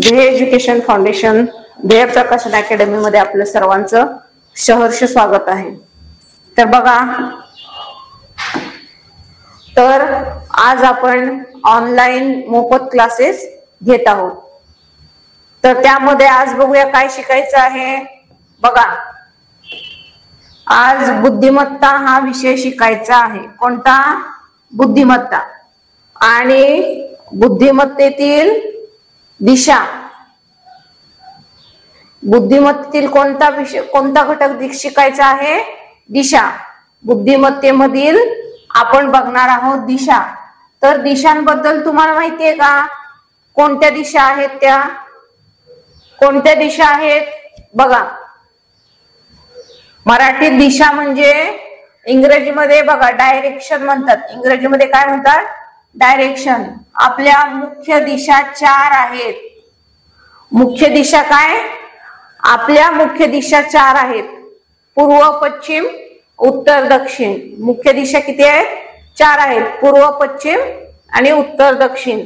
ध्येय education foundation ध्येय प्रकाशन अकॅडमी मध्ये आपलं सर्वांचं सहर्ष स्वागत आहे। तर बघा, तर आज आपण ऑनलाईन मोफत क्लासेस घेत आहोत। तर त्यामध्ये आज बघूया काय शिकायचं आहे। बघा, आज बुद्धिमत्ता हा विषय शिकायचा आहे। कोणता? बुद्धिमत्ता। आणि बुद्धिमत्तेतील दिशा, बुद्धिमत्तेतील कोणता घटक शिकायचा आहे? दिशा। बुद्धिमत्तेमधील आपण बघणार आहोत दिशा। तर दिशांबद्दल तुम्हाला माहिती आहे का? कोणत्या दिशा आहेत त्या? कोणत्या दिशा आहेत? बघा, मराठीत दिशा म्हणजे इंग्रजीमध्ये बघा डायरेक्शन म्हणतात। इंग्रजीमध्ये काय म्हणतात? डायरेक्शन। आपल्या मुख्य दिशा 4 आहेत। मुख्य दिशा काय? आपल्या मुख्य दिशा 4 आहेत। पूर्व, पश्चिम, उत्तर, दक्षिण। मुख्य दिशा किती आहेत? 4 आहेत। पूर्व, पश्चिम आणि उत्तर, दक्षिण।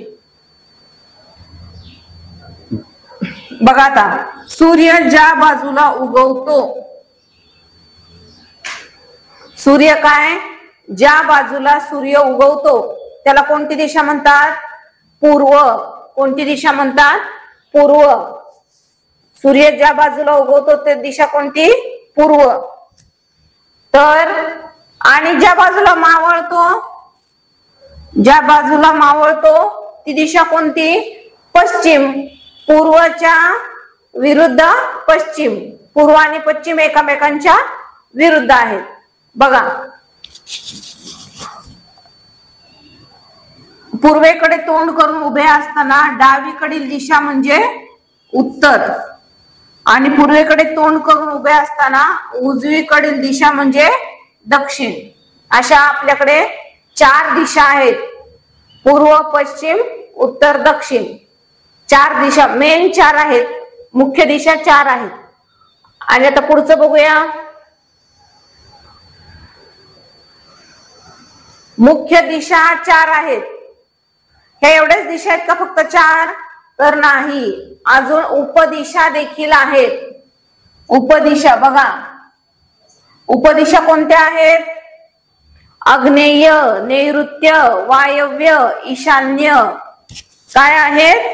बघा आता, सूर्य ज्या बाजूला उगवतो, सूर्य काय? ज्या बाजूला सूर्य उगवतो त्याला कोणती दिशा म्हणतात? पूर्व। कोणती दिशा म्हणतात? पूर्व। सूर्य ज्या बाजूला उगवतो ते दिशा कोणती? पूर्व। तर आणि ज्या बाजूला मावळतो, ज्या बाजूला मावळतो ती दिशा कोणती? पश्चिम। पूर्वच्या विरुद्ध पश्चिम। पूर्व आणि पश्चिम एकमेकांच्या विरुद्ध आहेत। बघा, पूर्वेकडे तोंड करून उभे असताना डावीकडील दिशा म्हणजे उत्तर आणि पूर्वेकडे तोंड करून उभे असताना उजवीकडील दिशा म्हणजे दक्षिण। अशा आपल्याकडे 4 दिशा आहेत। पूर्व, पश्चिम, उत्तर, दक्षिण। 4 दिशा, मेन 4 आहेत। मुख्य दिशा 4 आहेत। आणि आता पुढचं बघूया। मुख्य दिशा 4 आहेत। हे एवढेच दिशा आहेत का फक्त 4? तर नाही, अजून उपदिशा देखील आहेत। उपदिशा बघा, उपदिशा कोणत्या आहेत? आग्नेय, नैऋत्य, वायव्य, ईशान्य। काय आहेत?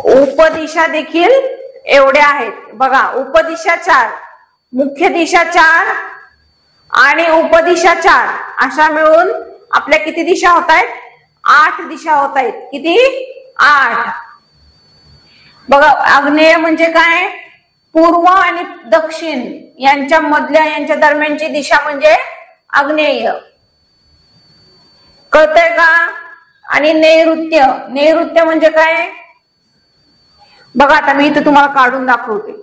उपदिशा देखील एवढ्या आहेत। बघा, उपदिशा 4, मुख्य दिशा 4 आणि उपदिशा 4, अशा मिळून आपल्या किती दिशा होत आहेत? 8 दिशा होत आहेत। किती? 8। बघा, आग्नेय म्हणजे काय? पूर्व आणि दक्षिण यांच्या मधल्या, यांच्या दरम्यानची दिशा म्हणजे आग्नेय। कळतंय का? आणि नैऋत्य, नैऋत्य म्हणजे काय? बघा, आता मी इथे तुम्हाला काढून दाखवते।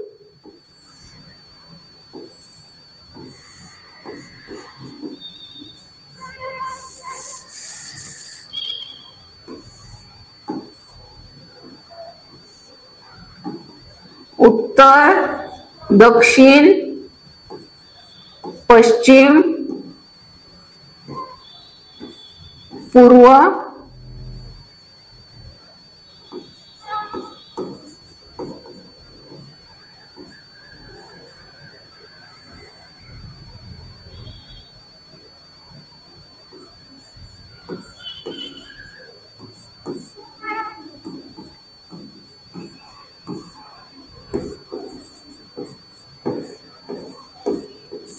उत्तर, दक्षिण, पश्चिम, पूर्व,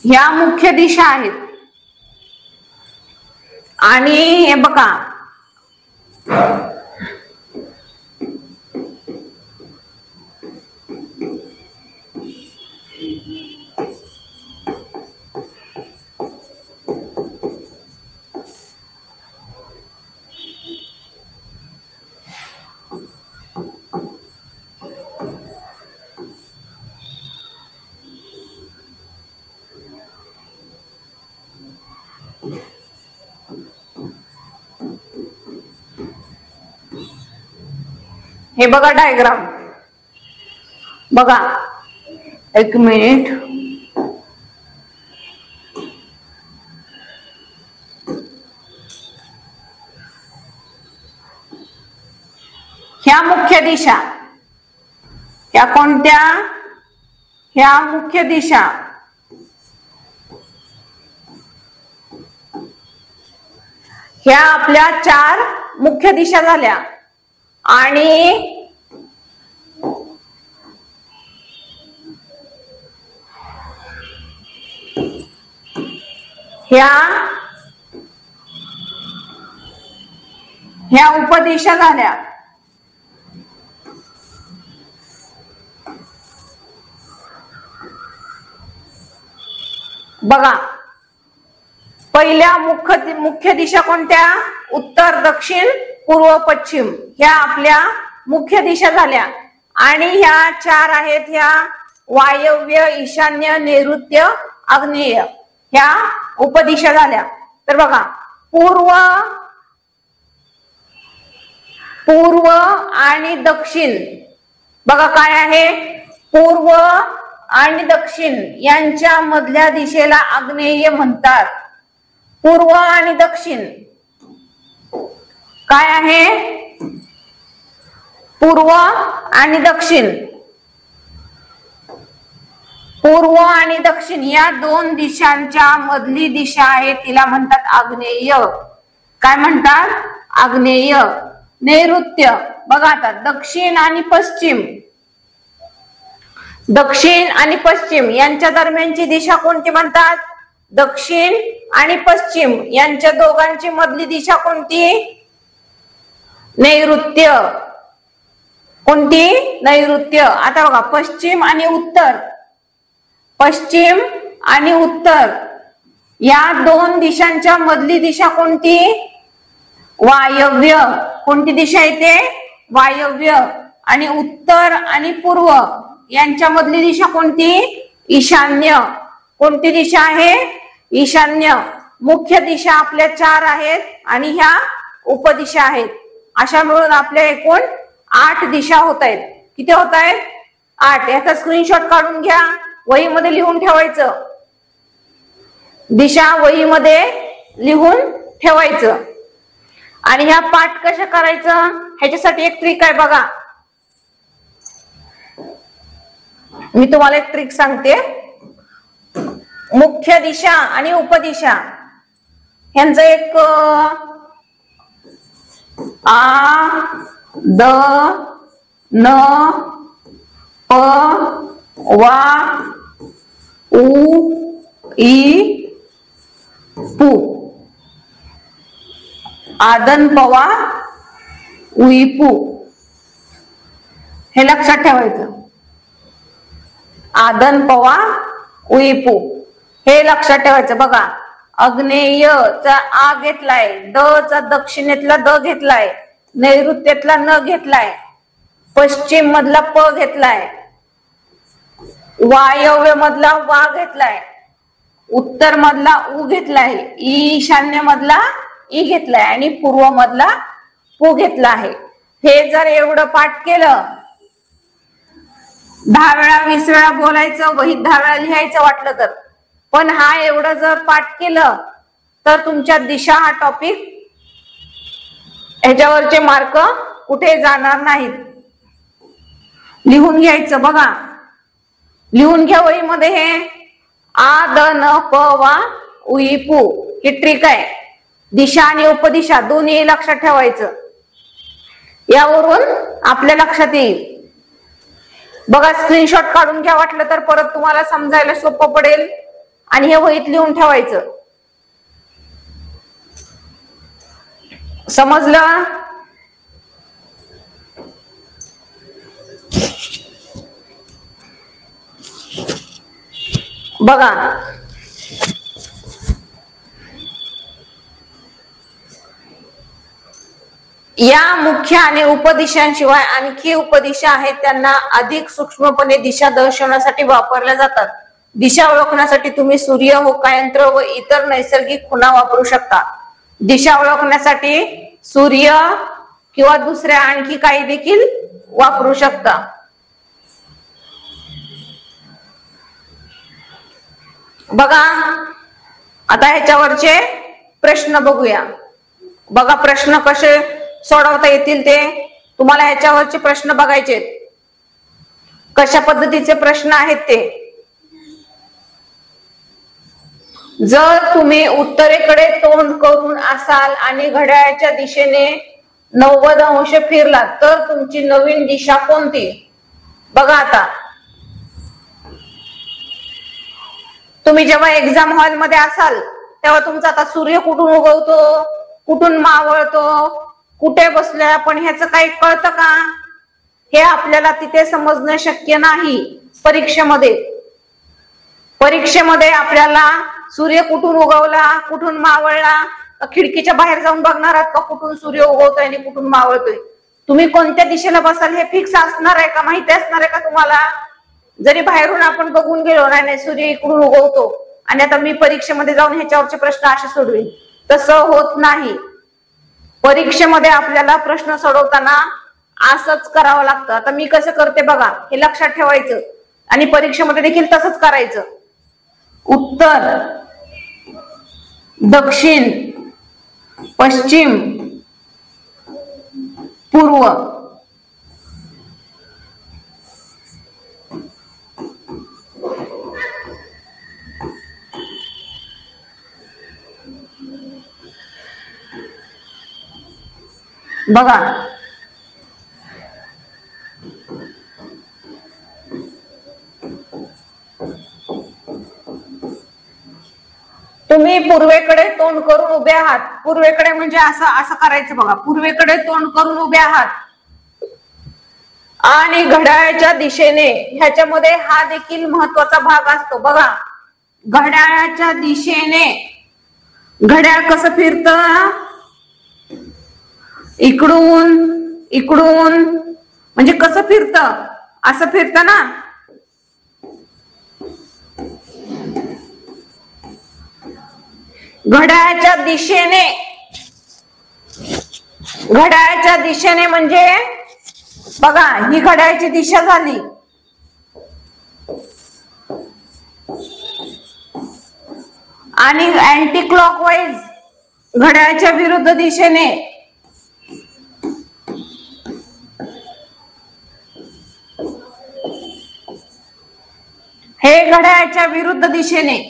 ह्या मुख्य दिशा आहेत। आणि हे बघा, हे बघा डायग्राम। बघा, एक मिनिट। ह्या मुख्य दिशा, ह्या कोणत्या? ह्या मुख्य दिशा. ह्या आपल्या 4 मुख्य दिशा झाल्या. आणि ह्या उपदिशा झाल्या. बघा, पहिल्या मुख्य दिशा कोणत्या? उत्तर, दक्षिण, पूर्व, पश्चिम. ह्या आपल्या मुख्य दिशा झाल्या. आणि ह्या 4 आहेत, ह्या वायव्य, ईशान्य, नैऋत्य, आग्नेय, ह्या उपदिशा झाल्या. तर बघा, पूर्व आणि दक्षिण. बघा काय आहे? पूर्व आणि दक्षिण यांच्या मधल्या दिशेला आग्नेय म्हणतात. पूर्व आणि दक्षिण काय आहे? पूर्व आणि दक्षिण. पूर्व आणि दक्षिण या 2 दिशांच्या मधली दिशा आहे, तिला म्हणतात आग्नेय. काय म्हणतात? आग्नेय. नैऋत्य. बघा आता, दक्षिण आणि पश्चिम. दक्षिण आणि पश्चिम यांच्या दरम्यानची दिशा कोणती म्हणतात? दक्षिण आणि पश्चिम यांच्या दोघांची मधली दिशा कोणती? नैऋत्य. कोणती? नैऋत्य. आता बघा, पश्चिम आणि उत्तर. पश्चिम आणि उत्तर या 2 दिशांच्या मधली दिशा कोणती? वायव्य. कोणती दिशा येते? वायव्य. आणि उत्तर आणि पूर्व यांच्या मधली दिशा कोणती? ईशान्य. कोणती दिशा आहे? ईशान्य. मुख्य दिशा आपल्या 4 आहेत आणि ह्या उपदिशा आहेत. अशा मिळून आपल्या एकूण 8 दिशा होत आहेत. किती होत आहेत? 8. याचा स्क्रीनशॉट काढून घ्या, वहीमध्ये लिहून ठेवायचं. दिशा वहीमध्ये लिहून ठेवायचं. आणि ह्या पाठ कशा करायचं ह्याच्यासाठी एक ट्रिक आहे बघा. मी तुम्हाला एक ट्रिक सांगते. मुख्य दिशा आणि उपदिशा ह्यांचं एक आ, द, न, प, वा, उ, ई, पू. आदन, पवा, उईपू. हे लक्षात ठेवायचं. आदन, पवा, उईपू हे लक्षात ठेवायचं. बघा, आग्नेय चा आ घेतलाय, द चा दक्षिणेतला द घेतलाय, नैऋत्यातला न घेतलाय, पश्चिम मधला प घेतलाय, वायव्य मधला वा घेतलाय, उत्तर मधला उ घेतलाय, ईशान्य मधला ई घेतलाय आणि पूर्व मधला पू घेतला आहे. हे जर एवढं पाठ केलं, 10 वेळा 20 वेळा बोलायचं, वहीत 10 वेळा लिहायचं वाटलं तर, पण हा एवढं जर पाठ केलं तर तुमच्या दिशा हा टॉपिक ह्याच्यावरचे मार्क कुठे जाणार नाहीत. लिहून घ्यायचं. बघा, लिहून घ्या वहीमध्ये. हे आ, द, न, प, वा, उई, पू ही ट्रिक आहे. दिशा आणि उपदिशा दोन्ही लक्षात ठेवायचं. यावरून आपल्या लक्षात येईल. बघा, स्क्रीनशॉट काढून घ्या वाटलं तर, परत तुम्हाला समजायला सोपं पडेल. आणि हे वहीत लिहून ठेवायचं. समजलं? बघा, या मुख्य आणि उपदिशांशिवाय आणखी उपदिशा आहेत, त्यांना अधिक सूक्ष्मपणे दिशा दर्शवण्यासाठी वापरल्या जातात. दिशा ओळखण्यासाठी तुम्ही सूर्य, होकायंत्र व इतर नैसर्गिक खुणा वापरू शकता. दिशा ओळखण्यासाठी सूर्य किंवा दुसऱ्या आणखी काही देखील वापरू शकता. बघा, आता ह्याच्यावरचे प्रश्न बघूया. बघा, प्रश्न कसे सोडवता येतील ते. तुम्हाला ह्याच्यावरचे प्रश्न बघायचे, कशा पद्धतीचे प्रश्न आहेत ते. जर तुम्ही उत्तरेकडे तोंड करून असाल आणि घड्याळाच्या दिशेने 90 अंश फिरला तर तुमची नवीन दिशा कोणती? बघा आता, तुम्ही जेव्हा एक्झाम हॉल मध्ये असाल तेव्हा तुमचा आता सूर्य कुठून उगवतो, कुठून मावळतो, कुठे बसलोय आपण ह्याचं काही कळतं का? हे आपल्याला तिथे समजणं शक्य नाही. परीक्षेमध्ये आपल्याला सूर्य कुठून उगवला, कुठून मावळला, खिडकीच्या बाहेर जाऊन बघणार आहात का कुठून सूर्य उगवतोय आणि कुठून मावळतोय? तुम्ही कोणत्या दिशेला बसाल हे फिक्स असणार आहे का? माहिती असणार आहे का तुम्हाला? जरी बाहेरून आपण बघून गेलो नाही सूर्य इकडून उगवतो आणि आता मी परीक्षेमध्ये जाऊन ह्याच्यावरचे प्रश्न असे सोडवेन, तसं होत नाही. परीक्षेमध्ये आपल्याला प्रश्न सोडवताना असंच करावं लागतं. आता मी कसं करते बघा, हे लक्षात ठेवायचं आणि परीक्षेमध्ये देखील तसंच करायचं. उत्तर, दक्षिण, पश्चिम, पूर्व. बघा, तुम्ही पूर्वेकडे तोंड करून उभे आहात. पूर्वेकडे म्हणजे असं असं करायचं बघा. पूर्वेकडे तोंड करून उभे आहात आणि घड्याळाच्या दिशेने, ह्याच्यामध्ये हा देखील महत्वाचा भाग असतो बघा. घड्याळाच्या दिशेने घड्याळ कसं फिरतं? इकडून इकडून, म्हणजे कसं फिरतं? असं फिरतं ना. घड्याळाच्या दिशेने म्हणजे बघा, ही घड्याळाची दिशा झाली. आणि अँटी क्लॉकवाईज घड्याळाच्या विरुद्ध दिशेने हे घड्याळाच्या विरुद्ध दिशेने.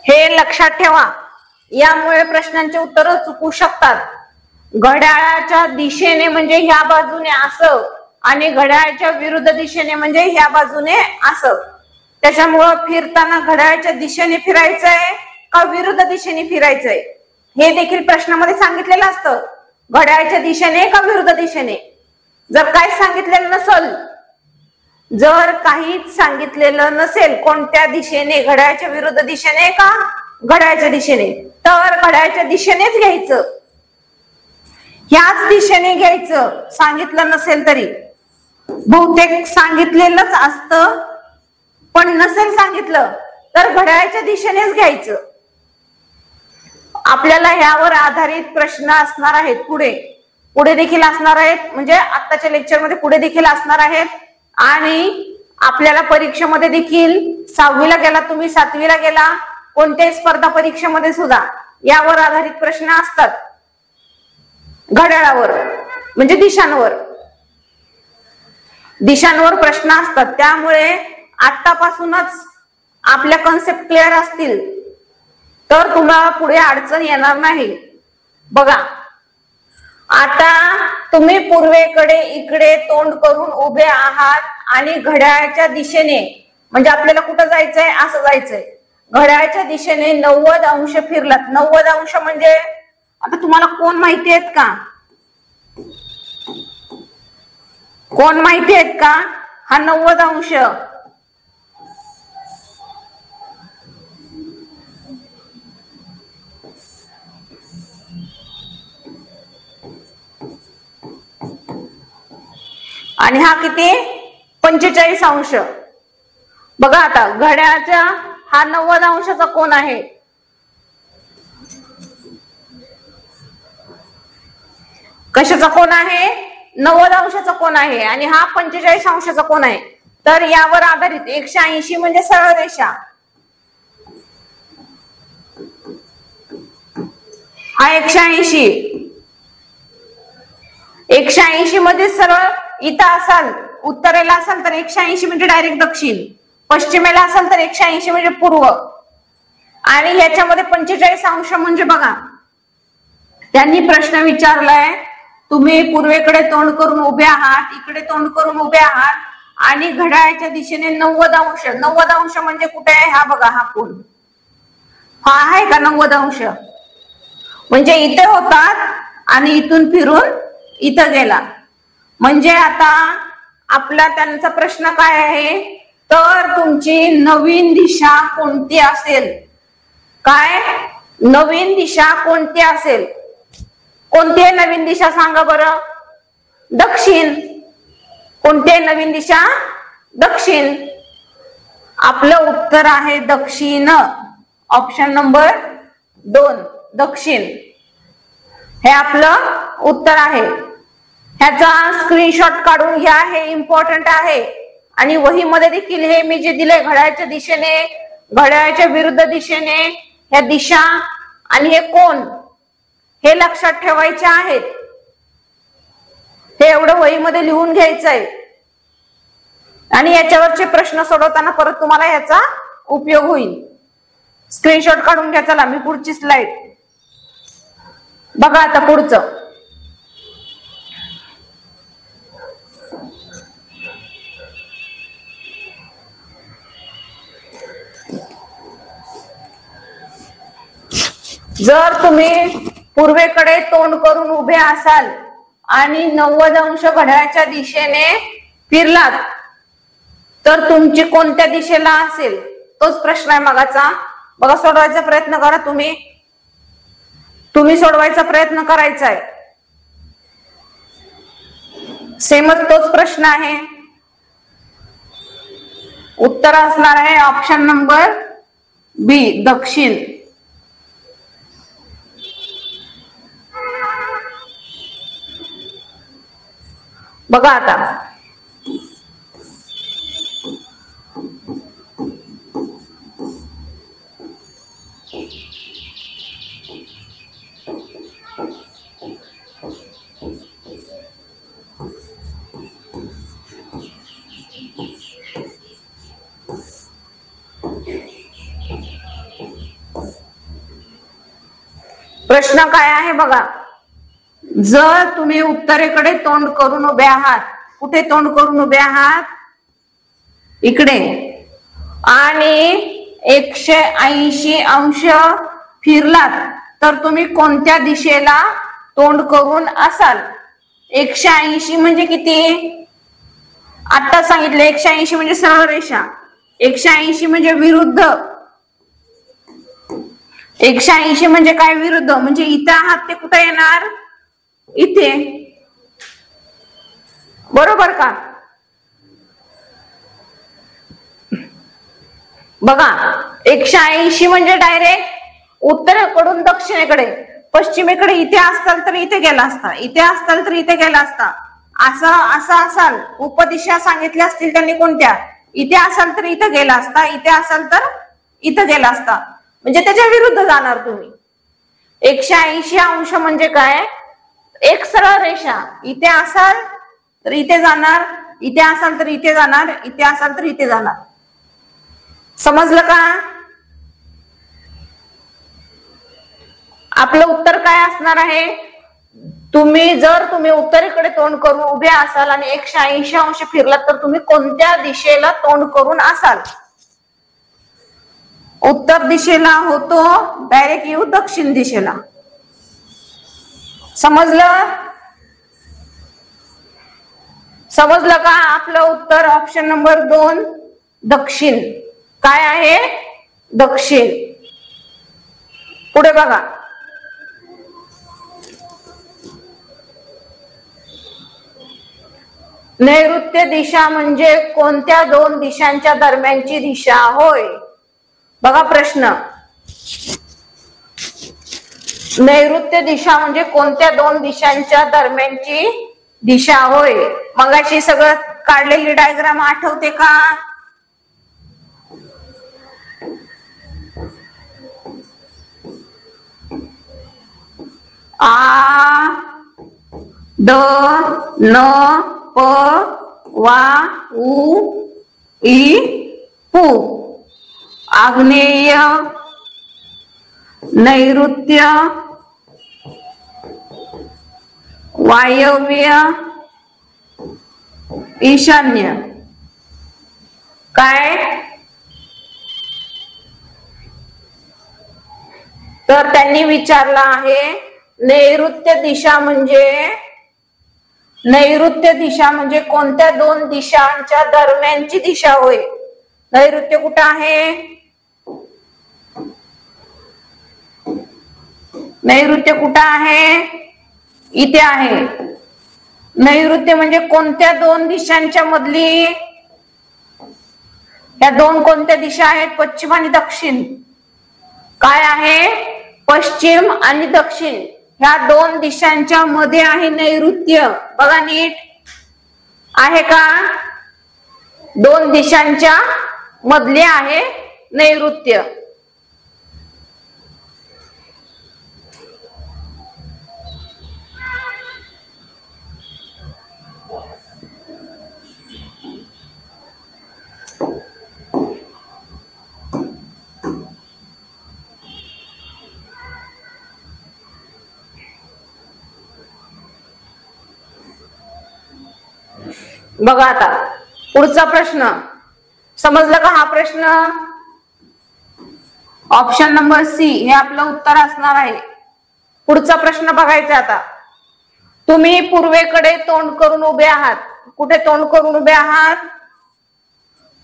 हे लक्षात ठेवा, यामुळे प्रश्नांचे उत्तर चुकू शकतात. घड्याळाच्या दिशेने म्हणजे ह्या बाजूने असं आणि घड्याळाच्या विरुद्ध दिशेने म्हणजे ह्या बाजूने असं. त्याच्यामुळं फिरताना घड्याळाच्या दिशेने फिरायचंय का विरुद्ध दिशेने फिरायचंय हे देखील प्रश्नामध्ये सांगितलेलं असतं. घड्याळाच्या दिशेने का विरुद्ध दिशेने. जर काय सांगितलेलं नसेल, जर काहीच सांगितलेलं नसेल कोणत्या दिशेने, घड्याळाच्या विरुद्ध दिशेने का घड्याळाच्या दिशेने, तर घड्याळाच्या दिशेनेच घ्यायचं, ह्याच दिशेने घ्यायचं. सांगितलं नसेल तरी, बहुतेक सांगितलेलंच असतं, पण नसेल सांगितलं तर घड्याळाच्या दिशेनेच घ्यायचं. आपल्याला ह्यावर आधारित प्रश्न असणार आहेत, पुढे देखील असणार आहेत, म्हणजे आत्ताच्या लेक्चरमध्ये पुढे देखील असणार आहेत. आणि आपल्याला परीक्षेमध्ये देखील 6वीला गेला तुम्ही, 7वीला गेला, कोणत्याही स्पर्धा परीक्षेमध्ये सुद्धा यावर आधारित प्रश्न असतात. घड्याळावर म्हणजे दिशांवर प्रश्न असतात. त्यामुळे आतापासूनच आपल्या कन्सेप्ट क्लिअर असतील तर तुम्हाला पुढे अडचण येणार नाही. बघा, आता तुम्ही पूर्वेकडे इकडे तोंड करून उभे आहात आणि घड्याळाच्या दिशेने, म्हणजे आपल्याला कुठं जायचंय? असं जायचंय. घड्याळाच्या दिशेने 90 अंश फिरलात. 90 अंश म्हणजे आता तुम्हाला कोण माहिती आहेत का? कोण माहिती आहेत का हा 90 अंश? आणि हा किती 45 अंश. बघा आता घड्याळाचा हा 90 अंशाचा कोन आहे. कशाचा कोन आहे 90 अंशाचा कोन आहे आणि हा 45 अंशाचा कोन आहे. तर यावर आधारित 180 म्हणजे सरळ रेषा. हा 180 मध्ये सरळ इथं असाल उत्तरेला असाल तर 180 म्हणजे डायरेक्ट दक्षिण, पश्चिमेला असाल तर 180 म्हणजे पूर्व आणि ह्याच्यामध्ये 45 अंश म्हणजे बघा त्यांनी प्रश्न विचारलाय तुम्ही पूर्वेकडे तोंड करून उभे आहात, इकडे तोंड करून उभे आहात आणि घड्याळाच्या दिशेने 90 अंश. 90 अंश म्हणजे कुठे आहे हा बघा हा कोन हा आहे का 90 अंश म्हणजे इथे होतात आणि इथून फिरून इथं गेला. म्हणजे आता आपला त्यांचा प्रश्न काय आहे तर तुमची नवीन दिशा कोणती असेल. काय नवीन दिशा कोणती असेल. कोणती आहे नवीन दिशा सांगा बरं. दक्षिण. कोणती आहे नवीन दिशा दक्षिण. आपलं उत्तर आहे दक्षिण. ऑप्शन नंबर 2 दक्षिण हे आपलं उत्तर आहे. ह्याचा स्क्रीनशॉट काढून घ्या हे इम्पॉर्टंट आहे आणि वहीमध्ये देखील हे मी जे दिले घड्याळाच्या दिशेने घड्याळाच्या विरुद्ध दिशेने ह्या दिशा आणि हे कोन हे लक्षात ठेवायचे आहेत. हे एवढं वहीमध्ये लिहून घ्यायचं आहे आणि याच्यावरचे प्रश्न सोडवताना परत तुम्हाला याचा उपयोग होईल. स्क्रीनशॉट काढून घ्या. चला मी पुढची स्लाइड बघा. आता पुढचं जर तुम्ही पूर्वेकडे तोंड करून उभे असाल आणि 90 अंश घड्याळाच्या दिशेने फिरलात तर तुमची कोणत्या दिशेला असेल तोच प्रश्न आहे मागाचा. बघा सोडवायचा प्रयत्न करा. तुम्ही सोडवायचा प्रयत्न करायचा आहे. सेमच तोच प्रश्न आहे. उत्तर असणार आहे ऑप्शन नंबर बी दक्षिण. बघा आता प्रश्न काय आहे बघा. जर तुम्ही उत्तरेकडे तोंड करून उभे आहात. कुठे तोंड करून उभे आहात इकडे आणि 180 अंश फिरलात तर तुम्ही कोणत्या दिशेला तोंड करून असाल. 180 म्हणजे किती आता सांगितलं. 180 म्हणजे सरळ रेषा. 180 म्हणजे विरुद्ध. 180 म्हणजे काय विरुद्ध म्हणजे इथे आहात ते कुठे येणार इथे. बरोबर का. बघा 180 म्हणजे डायरेक्ट उत्तरेकडून दक्षिणेकडे. पश्चिमेकडे इथे असताल तर इथे गेला असता. इथे असताल तर इथे गेला असता. असं असाल उपदिशा सांगितल्या असतील त्यांनी कोणत्या. इथे असाल तर इथे गेला असता. इथे असाल तर इथे गेला असता. म्हणजे त्याच्या विरुद्ध जाणार तुम्ही. 180 अंश म्हणजे काय एक सरळ रेषा. इथे असाल तर इथे जाणार. इथे असाल तर इथे जाणार. इथे असाल तर इथे जाणार. समजलं का. आपलं उत्तर काय असणार आहे. जर तुम्ही उत्तरेकडे तोंड करून उभे असाल आणि 180 अंश फिरलात तर तुम्ही कोणत्या दिशेला तोंड करून असाल. उत्तर दिशेला होतो डायरेक्ट येऊ दक्षिण दिशेला. समजलं का. आपलं उत्तर ऑप्शन नंबर 2 दक्षिण. काय आहे दक्षिण. पुढे बघा. नैऋत्य दिशा म्हणजे कोणत्या दोन दिशांच्या दरम्यानची दिशा होय? बघा प्रश्न, नैऋत्य दिशा म्हणजे कोणत्या दोन दिशांच्या दरम्यानची दिशा होय? मगाशी सगळं काढलेली डायग्राम आठवते का? आ ड न प वा उ इ पु. आग्नेय, नैऋत्य, वायव्य, ईशान्य. काय तर त्यांनी विचारलं आहे नैऋत्य दिशा म्हणजे कोणत्या दोन दिशांच्या दरम्यानची दिशा होय? नैऋत्य कुठं आहे? नैऋत्य कुठं आहे? इथे आहे. नैऋत्य म्हणजे कोणत्या दोन दिशांच्या मधली? या दोन कोणत्या दिशा आहेत? पश्चिम आणि दक्षिण. काय आहे? पश्चिम आणि दक्षिण ह्या दोन दिशांच्या मध्ये आहे नैऋत्य. बघा नीट, आहे का? दोन दिशांच्या मधले आहे नैऋत्य. बघा आता पुढचा प्रश्न समजलं का? हा प्रश्न ऑप्शन नंबर सी हे आपलं उत्तर असणार आहे. पुढचा प्रश्न बघायचा आता. तुम्ही पूर्वेकडे तोंड करून उभे आहात. कुठे तोंड करून उभे आहात?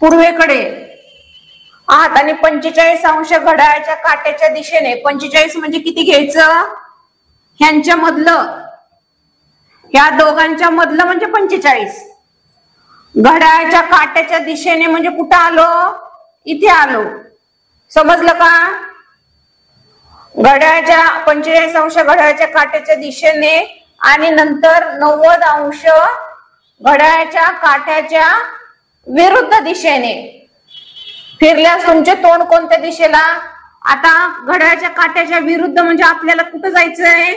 पूर्वेकडे आहात आणि 45 अंश घड्याळाच्या काट्याच्या दिशेने. 45 म्हणजे किती घ्यायचं? ह्यांच्या मधलं, ह्या दोघांच्या मधलं म्हणजे 45. घड्याळाच्या काट्याच्या दिशेने म्हणजे कुठं आलो? इथे आलो. समजलं का? घड्याळाच्या 45 अंश घड्याळाच्या काट्याच्या दिशेने आणि नंतर 90 अंश घड्याळाच्या काट्याच्या विरुद्ध दिशेने फिरल्यास तुमचे तोंड कोणत्या दिशेला? आता घड्याळाच्या काट्याच्या विरुद्ध म्हणजे आपल्याला कुठं जायचंय?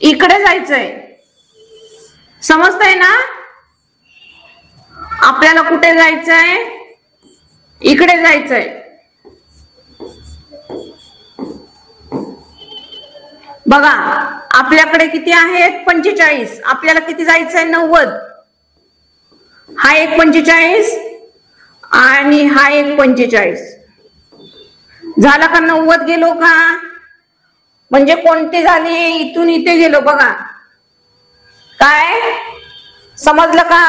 इकडे जायचंय. समजतंय ना? आपल्याला कुठे जायचंय? इकडे जायचंय. बघा आपल्याकडे किती आहेत? 45. आपल्याला किती जायचंय? 90. हा एक 45 आणि हा एक 45. झाला का? 90 गेलो का? म्हणजे कोणती झाली? इथून इथे गेलो. बघा काय समजलं का?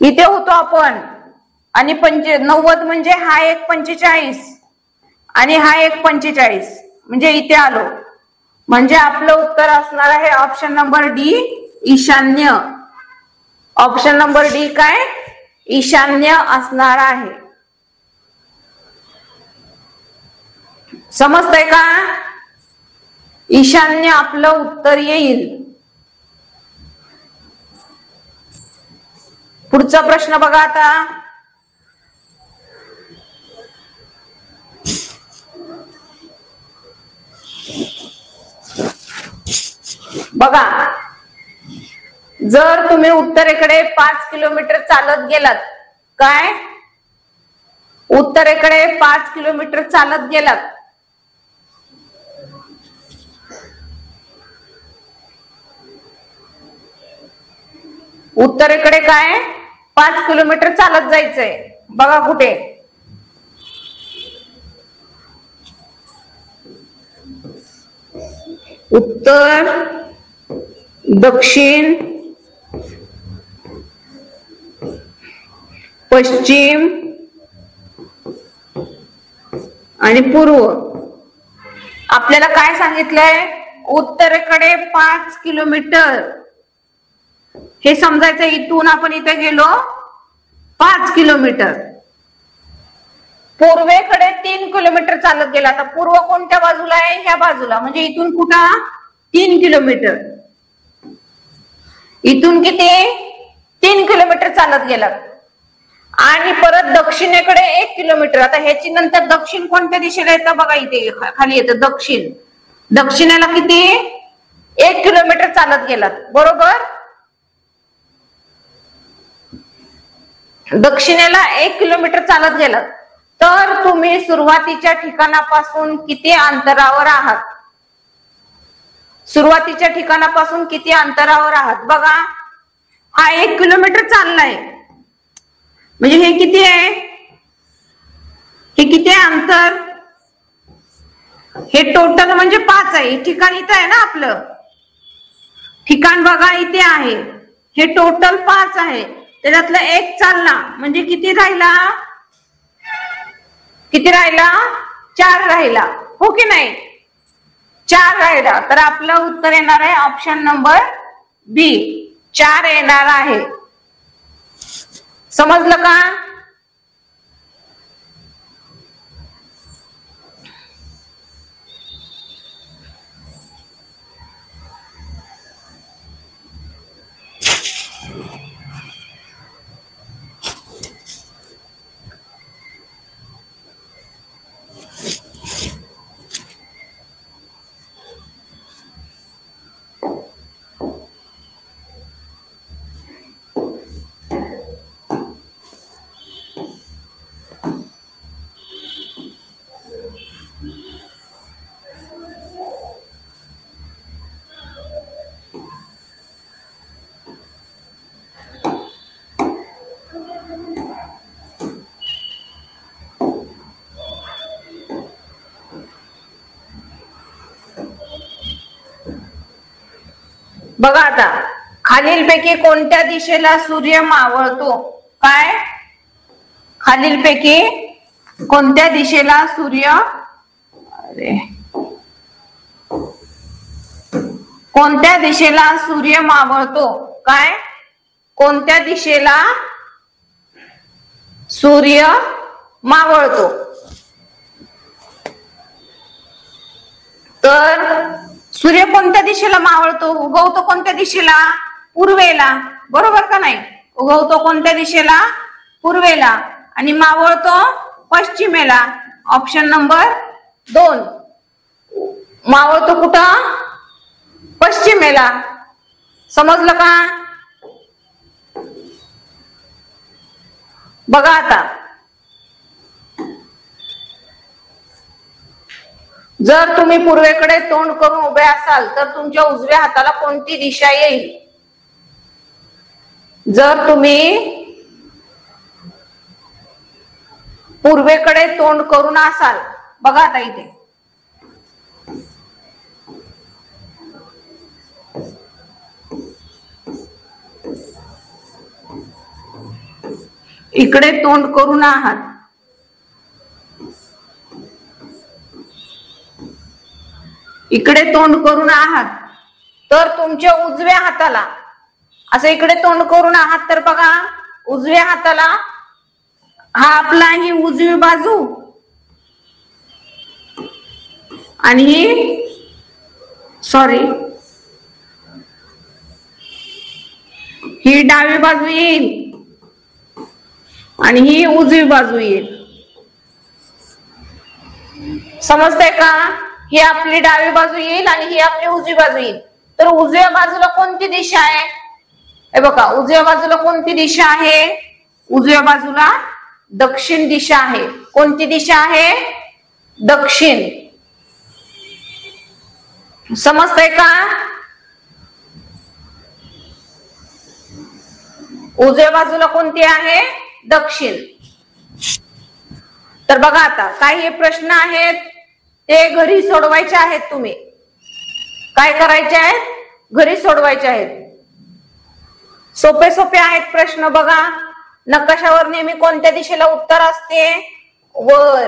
इथे होतो आपण आणि 90 म्हणजे हा एक 45 आणि हा एक 45 म्हणजे इथे आलो. म्हणजे आपलं उत्तर असणार आहे ऑप्शन नंबर डी, ईशान्य. ऑप्शन नंबर डी काय? ईशान्य असणार आहे. समजतंय का? ईशान्य आपलं उत्तर येईल. पुढचा प्रश्न बघा आता. बघा जर तुम्ही उत्तरेकडे 5 किलोमीटर चालत गेलात. काय? उत्तरेकडे 5 किलोमीटर चालत गेलात. उत्तरेकडे काय? 5 किलोमीटर चालत जायचंय. बघा कुठे? उत्तर, दक्षिण, पश्चिम आणि पूर्व. आपल्याला काय सांगितलंय? उत्तरेकडे 5 किलोमीटर हे समजायचं. इथून आपण इथे गेलो 5 किलोमीटर. पूर्वेकडे 3 किलोमीटर चालत गेला. आता पूर्व कोणत्या बाजूला आहे? ह्या बाजूला. म्हणजे इथून कुठं 3 किलोमीटर. इथून किती? 3 किलोमीटर चालत गेला. आणि परत दक्षिणेकडे 1 किलोमीटर. आता ह्याची नंतर दक्षिण कोणत्या दिशेला येतं बघा, इथे खाली येतं दक्षिण. दक्षिणेला किती? 1 किलोमीटर चालत गेलात. बरोबर. दक्षिणेला 1 किलोमीटर चालत गेलात तर तुम्ही सुरुवातीच्या ठिकाणापासून किती अंतरावर आहात? सुरुवातीच्या ठिकाणापासून किती अंतरावर आहात बघा. हा 1 किलोमीटर चाललाय म्हणजे हे किती आहे? हे किती आहे अंतर? हे टोटल म्हणजे 5 आहे. ठिकाण इथं आहे ना आपलं ठिकाण बघा इथे आहे. हे टोटल 5 आहे. त्याच्यातला 1 चालला म्हणजे किती राहिला? किती राहिला? 4 राहिला. हो की नाही? 4 राहिला. तर आपलं उत्तर येणार आहे ऑप्शन नंबर बी, 4 येणार आहे. समजलं का? बघा आता खालीलपैकी कोणत्या दिशेला सूर्य मावळतो? काय? खालीलपैकी कोणत्या दिशेला सूर्य कोणत्या दिशेला सूर्य मावळतो? काय? कोणत्या दिशेला सूर्य मावळतो? तर सूर्य कोणत्या दिशेला मावळतो? उगवतो कोणत्या दिशेला? पूर्वेला. बरोबर का नाही? उगवतो कोणत्या दिशेला? पूर्वेला. आणि मावळतो पश्चिमेला. Option number 2. मावळतो कुठं? पश्चिमेला. समजलं का? बघा आता जर तुम्ही पूर्वेकडे तोंड करून उभे असाल तर तुमच्या उजव्या हाताला कोणती दिशा येईल? जर तुम्ही पूर्वेकडे तोंड करून असाल, बघा आता इथे इकडे तोंड करून आहात, इकडे तोंड करून आहात तर तुमच्या उजव्या हाताला असं इकडे तोंड करून आहात तर बघा उजव्या हाताला हा आपला ही उजवी बाजू आणि ही सॉरी ही डावी बाजू येईल आणि ही उजवी बाजू येईल. समजतंय का? ही आपली डावी बाजू येईल आणि ही आपली उजवी बाजू येईल. तर उजव्या बाजूला कोणती दिशा आहे? हे बघा उजव्या बाजूला कोणती दिशा आहे? उजव्या बाजूला दक्षिण दिशा आहे. कोणती दिशा आहे? दक्षिण. समजतंय का? उजव्या बाजूला कोणती आहे? दक्षिण. तर बघा आता काही प्रश्न आहेत ते घरी सोडवायचे आहेत. तुम्ही काय करायचे आहेत? घरी सोडवायचे आहेत. सोपे सोपे आहेत प्रश्न. बघा नकाशावर नेहमी कोणत्या दिशेला उत्तर असते? वर.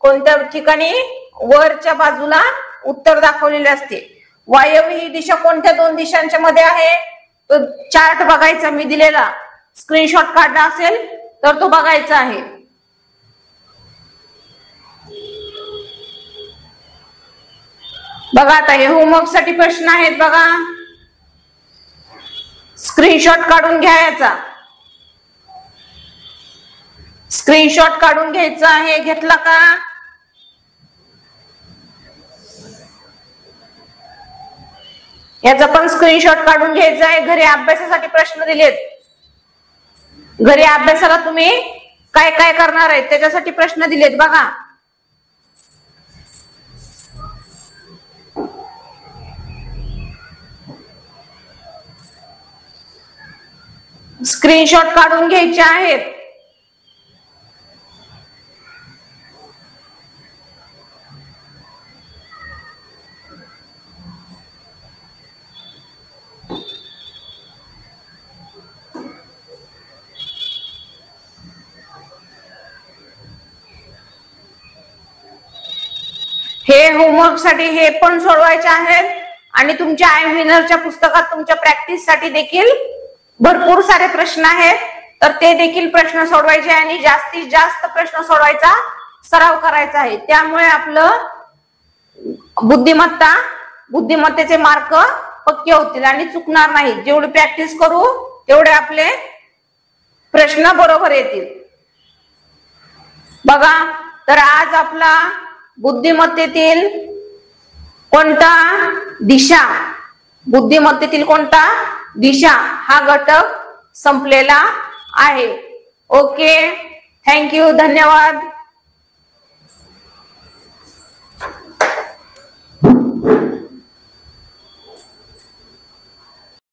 कोणत्या ठिकाणी? वरच्या बाजूला उत्तर दाखवलेले असते. वायव्य ही दिशा कोणत्या दोन दिशांच्या मध्ये आहे? तो चार्ट बघायचा, मी दिलेला स्क्रीनशॉट काढला असेल तर तो बघायचा आहे. बघा आता हे होमवर्क साठी प्रश्न आहेत बघा, स्क्रीनशॉट काढून घ्या. याचा स्क्रीनशॉट काढून घ्यायचा आहे. घेतला का? याचा पण स्क्रीनशॉट काढून घ्यायचा आहे. घरी अभ्यासासाठी प्रश्न दिलेत. घरी अभ्यासाला तुम्ही काय काय करणार आहे त्याच्यासाठी प्रश्न दिलेत बघा. स्क्रीनशॉट काढून घ्यायचे आहेत. हे होमवर्क साठी हे पण सोडवायचे आहेत आणि तुमच्या आय विनरच्या पुस्तकात तुमच्या प्रॅक्टिस साठी देखील भरपूर सारे प्रश्न आहेत, तर ते देखील प्रश्न सोडवायचे आणि जास्तीत जास्त प्रश्न सोडवायचा सराव करायचा आहे. त्यामुळे आपलं बुद्धिमत्तेचे मार्क पक्के होतील आणि चुकणार नाही. जेवढी प्रॅक्टिस करू तेवढे आपले प्रश्न बरोबर येतील. बघा, तर आज आपला बुद्धिमत्तेतील कोणता दिशा हा घटक संपलेला आहे. ओके, थँक्यू, धन्यवाद.